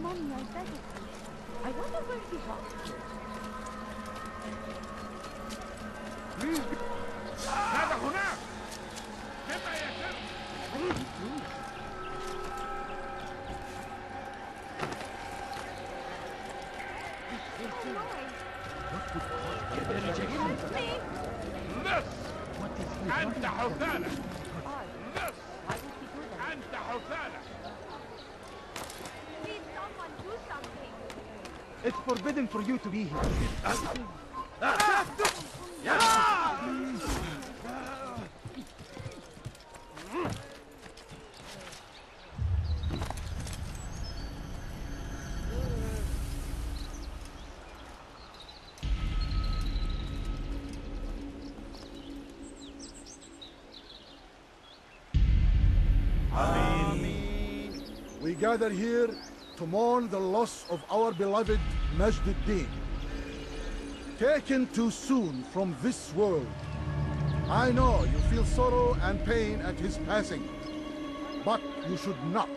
money I bet it. I wonder where he got it. هذا هناك. كما يتم. أنت حثالة. أنت حثالة. Please, someone do something. It's forbidden for you to be here. We gather here to mourn the loss of our beloved Majd ad-Din. Taken too soon from this world. I know you feel sorrow and pain at his passing, but you should not.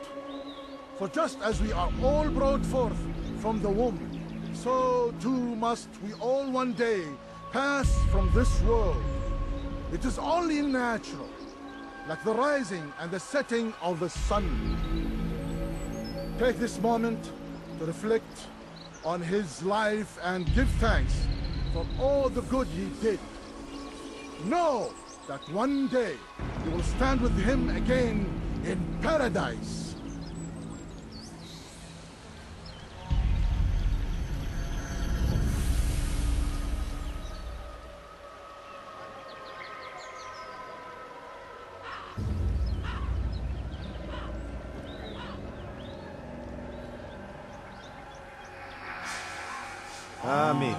For just as we are all brought forth from the womb, so too must we all one day pass from this world. It is only natural, like the rising and the setting of the sun. Take this moment to reflect on his life and give thanks for all the good he did. Know that one day you will stand with him again in paradise. Amen.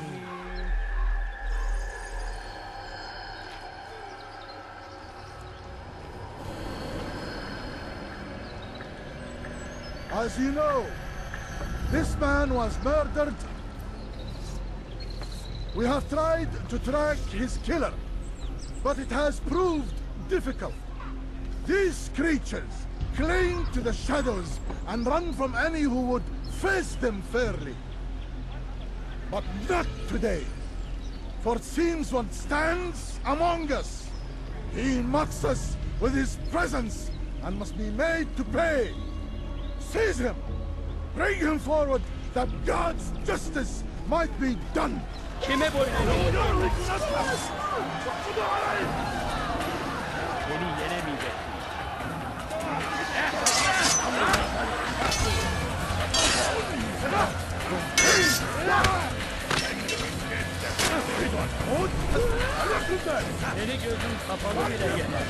As you know, this man was murdered. We have tried to track his killer, but it has proved difficult. These creatures cling to the shadows and run from any who would face them fairly. But not today, for it seems one stands among us. He mocks us with his presence and must be made to pay. Seize him! Bring him forward that God's justice might be done! Seni gözün kapalı bile yener.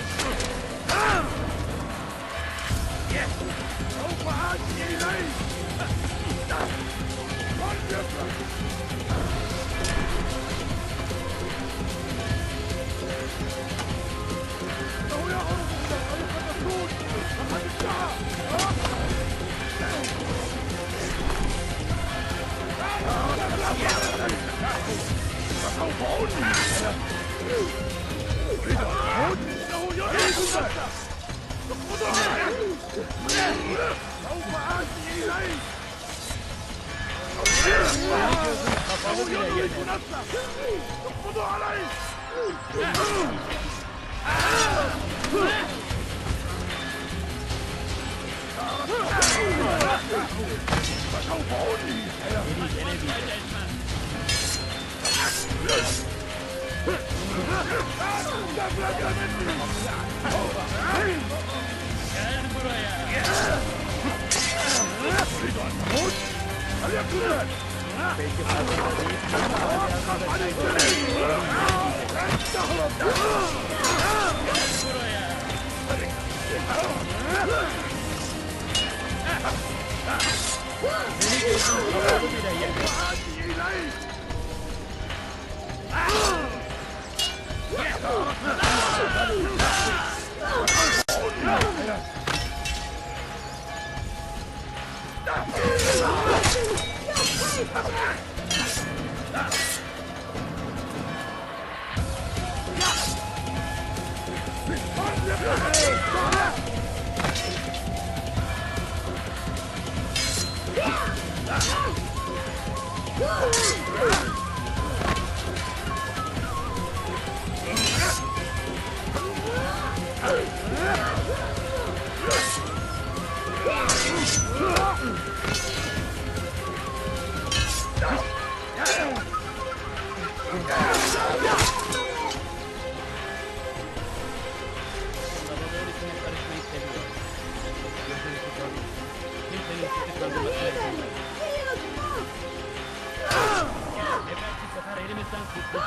elimizden kurtulduk.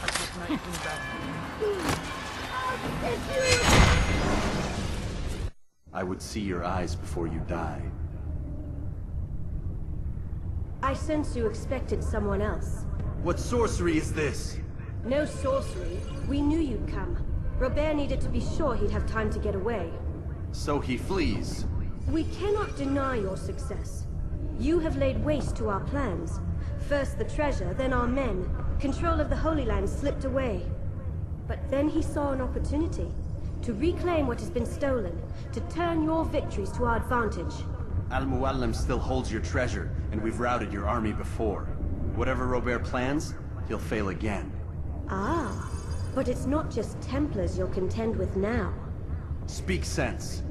Acısına izin verme. I would see your eyes before you die. I sense you expected someone else. What sorcery is this? No sorcery. We knew you'd come. Robert needed to be sure he'd have time to get away. So he flees. We cannot deny your success. You have laid waste to our plans. First the treasure, then our men. Control of the Holy Land slipped away. But then he saw an opportunity. To reclaim what has been stolen. To turn your victories to our advantage. Al-Mualim still holds your treasure, and we've routed your army before. Whatever Robert plans, he'll fail again. Ah, but it's not just Templars you'll contend with now. Speak sense.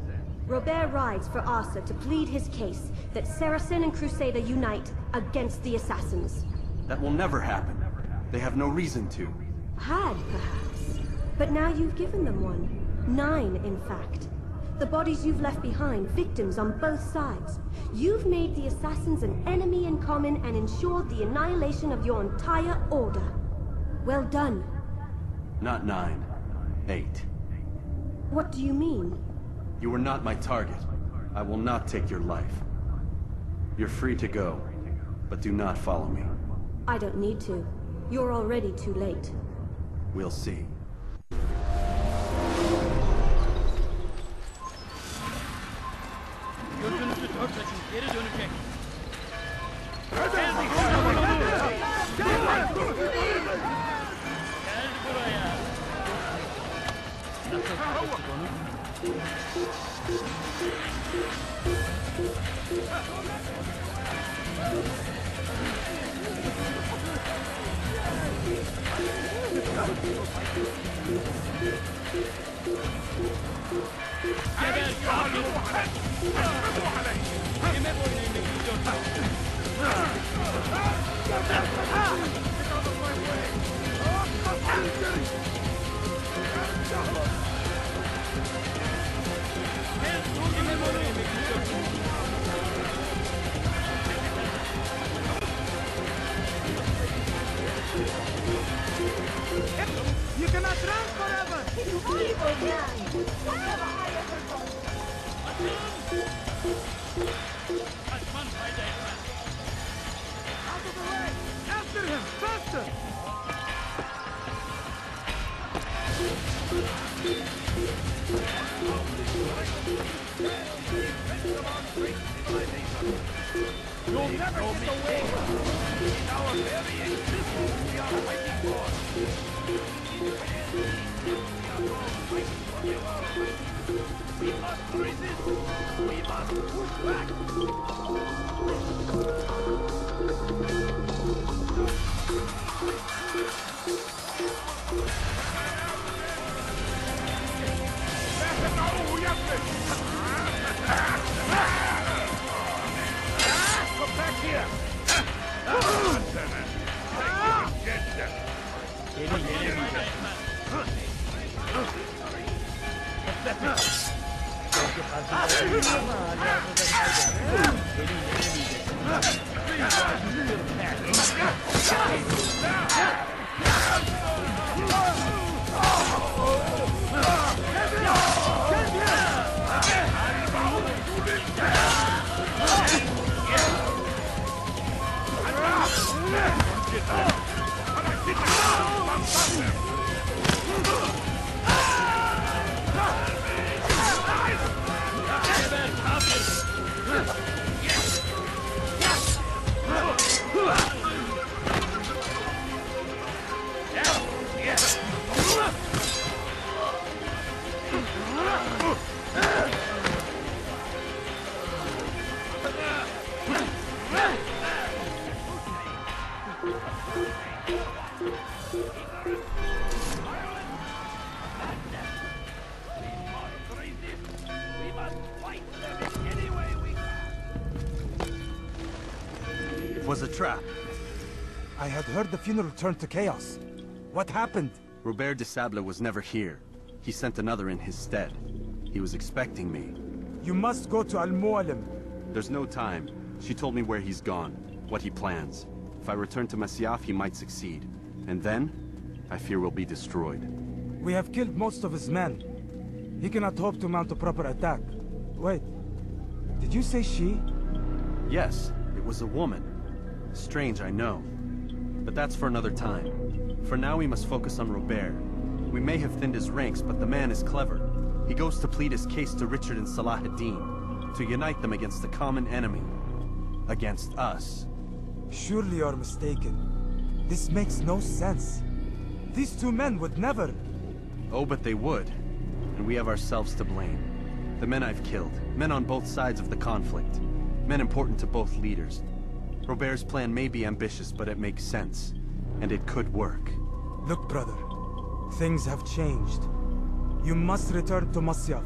Robert rides for Arsa to plead his case that Saracen and Crusader unite against the Assassins. That will never happen. They have no reason to. Had, perhaps. But now you've given them one. 9, in fact. The bodies you've left behind, victims on both sides. You've made the Assassins an enemy in common and ensured the annihilation of your entire order. Well done. Not 9. 8. What do you mean? You were not my target. I will not take your life. You're free to go, but do not follow me. I don't need to. You're already too late. We'll see. Gözünüzü dört açın, geri dönecek. Gel buraya. Nasıl tuttuk onu? Geber kafir! Kime boyun eğmek istiyorsun? Kime boyun eğmek istiyorsun? You cannot run forever! Kaçman fayda etmez. Out of the way! After him! Faster! You'll never get away! In our very existence, we are waiting for. We must resist! We must push back! Come back here! Seni yenemeyeceğim. Çünkü karşımda ama hala hazırda kaybettim. Seni yenemeyeceksin. Geber kafir! It was a trap. I had heard the funeral turned to chaos. What happened? Robert de Sable was never here. He sent another in his stead. He was expecting me. You must go to Al-Mualim. There's no time. She told me where he's gone, what he plans. If I return to Masyaf, he might succeed. And then, I fear we'll be destroyed. We have killed most of his men. He cannot hope to mount a proper attack. Wait, did you say she? Yes, it was a woman. Strange, I know. But that's for another time. For now, we must focus on Robert. We may have thinned his ranks, but the man is clever. He goes to plead his case to Richard and Salah ad-Din, to unite them against the common enemy. Against us. Surely you're mistaken. This makes no sense. These two men would never... Oh, but they would. And we have ourselves to blame. The men I've killed, men on both sides of the conflict. Men important to both leaders. Robert's plan may be ambitious, but it makes sense. And it could work. Look, brother. Things have changed. You must return to Masyaf.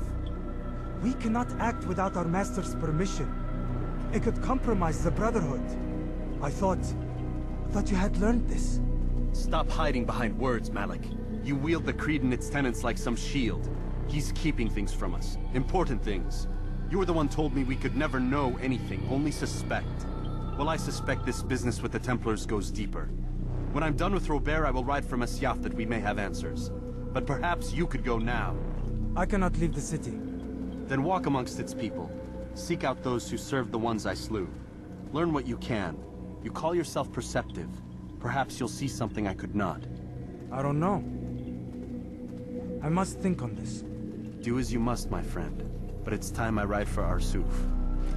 We cannot act without our master's permission. It could compromise the Brotherhood. I thought you had learned this. Stop hiding behind words, Malik. You wield the Creed and its tenets like some shield. He's keeping things from us. Important things. You were the one told me we could never know anything, only suspect. Well, I suspect this business with the Templars goes deeper. When I'm done with Robert, I will ride for Masyaf that we may have answers. But perhaps you could go now. I cannot leave the city. Then walk amongst its people. Seek out those who served the ones I slew. Learn what you can. You call yourself perceptive. Perhaps you'll see something I could not. I don't know. I must think on this. Do as you must, my friend. But it's time I ride for Arsuf.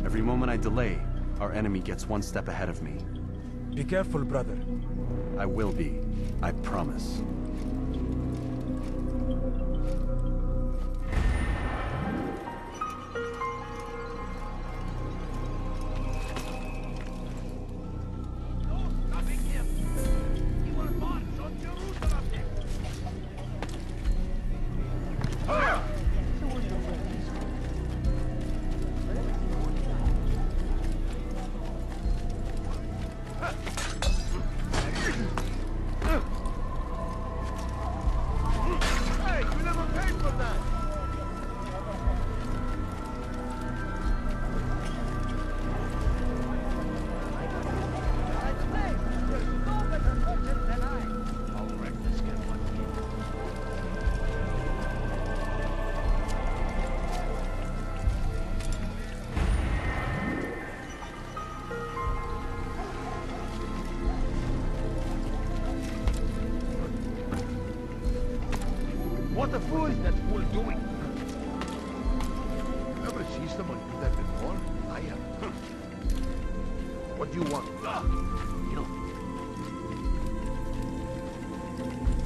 Every moment I delay, our enemy gets one step ahead of me. Be careful, brother. I will be. I promise. Stopping him! He will march on Jerusalem next! Hey, you never paid for that! I'll wreck this kid one day. What a fool is that fool doing? Never see someone do that before. I am. What do you want? You don't